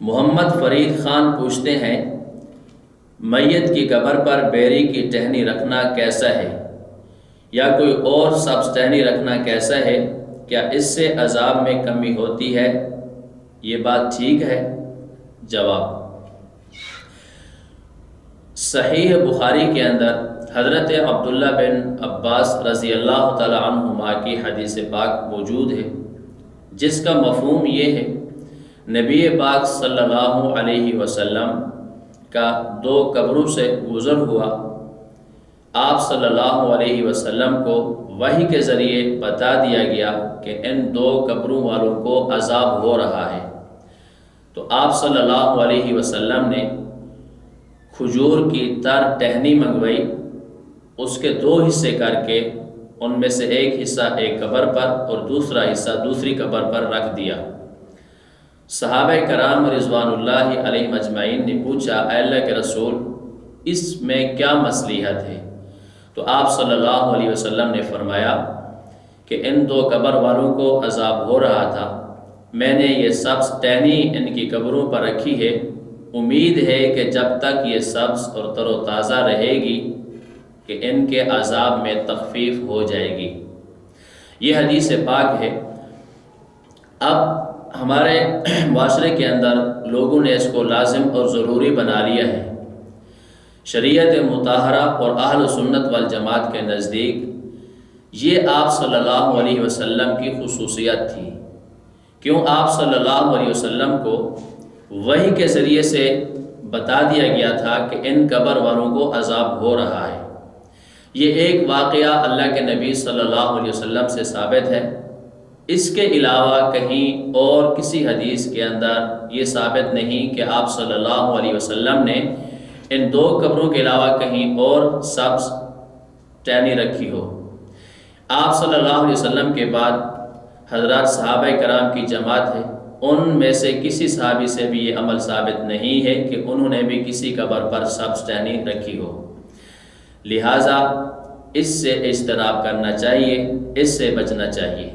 محمد فرید خان پوچھتے ہیں، میت کی قبر پر بیری کی ٹہنی رکھنا کیسا ہے، یا کوئی اور سبز ٹہنی رکھنا کیسا ہے؟ کیا اس سے عذاب میں کمی ہوتی ہے؟ یہ بات ٹھیک ہے؟ جواب: صحیح بخاری کے اندر حضرت عبداللہ بن عباس رضی اللہ تعالی عنہما کی حدیث پاک موجود ہے، جس کا مفہوم یہ ہے، نبی پاک صلی اللہ علیہ وسلم کا 2 قبروں سے گزر ہوا۔ آپ صلی اللہ علیہ وسلم کو وحی کے ذریعے بتا دیا گیا کہ ان 2 قبروں والوں کو عذاب ہو رہا ہے، تو آپ صلی اللہ علیہ وسلم نے کھجور کی تر ٹہنی منگوائی، اس کے 2 حصے کر کے ان میں سے ایک حصہ ایک قبر پر اور دوسرا حصہ دوسری قبر پر رکھ دیا۔ صحابہ کرام رضوان اللہ علیہم اجمعین نے پوچھا، اے اللہ کے رسول، اس میں کیا مصلحت ہے؟ تو آپ صلی اللہ علیہ وسلم نے فرمایا کہ ان 2 قبر والوں کو عذاب ہو رہا تھا، میں نے یہ سبز ٹہنی ان کی قبروں پر رکھی ہے، امید ہے کہ جب تک یہ سبز اور تر و تازہ رہے گی کہ ان کے عذاب میں تخفیف ہو جائے گی۔ یہ حدیث پاک ہے۔ اب ہمارے معاشرے کے اندر لوگوں نے اس کو لازم اور ضروری بنا لیا ہے۔ شریعت مطہرہ اور اہل سنت والجماعت کے نزدیک یہ آپ صلی اللہ علیہ وسلم کی خصوصیت تھی، کیوں آپ صلی اللہ علیہ وسلم کو وحی کے ذریعے سے بتا دیا گیا تھا کہ ان قبر والوں کو عذاب ہو رہا ہے۔ یہ ایک واقعہ اللہ کے نبی صلی اللہ علیہ وسلم سے ثابت ہے، اس کے علاوہ کہیں اور کسی حدیث کے اندر یہ ثابت نہیں کہ آپ صلی اللہ علیہ وسلم نے ان 2 قبروں کے علاوہ کہیں اور سبز ٹہنی رکھی ہو۔ آپ صلی اللہ علیہ وسلم کے بعد حضرات صحابہ کرام کی جماعت ہے، ان میں سے کسی صحابی سے بھی یہ عمل ثابت نہیں ہے کہ انہوں نے بھی کسی قبر پر سبز ٹہنی رکھی ہو، لہٰذا اس سے اجتناب کرنا چاہیے، اس سے بچنا چاہیے۔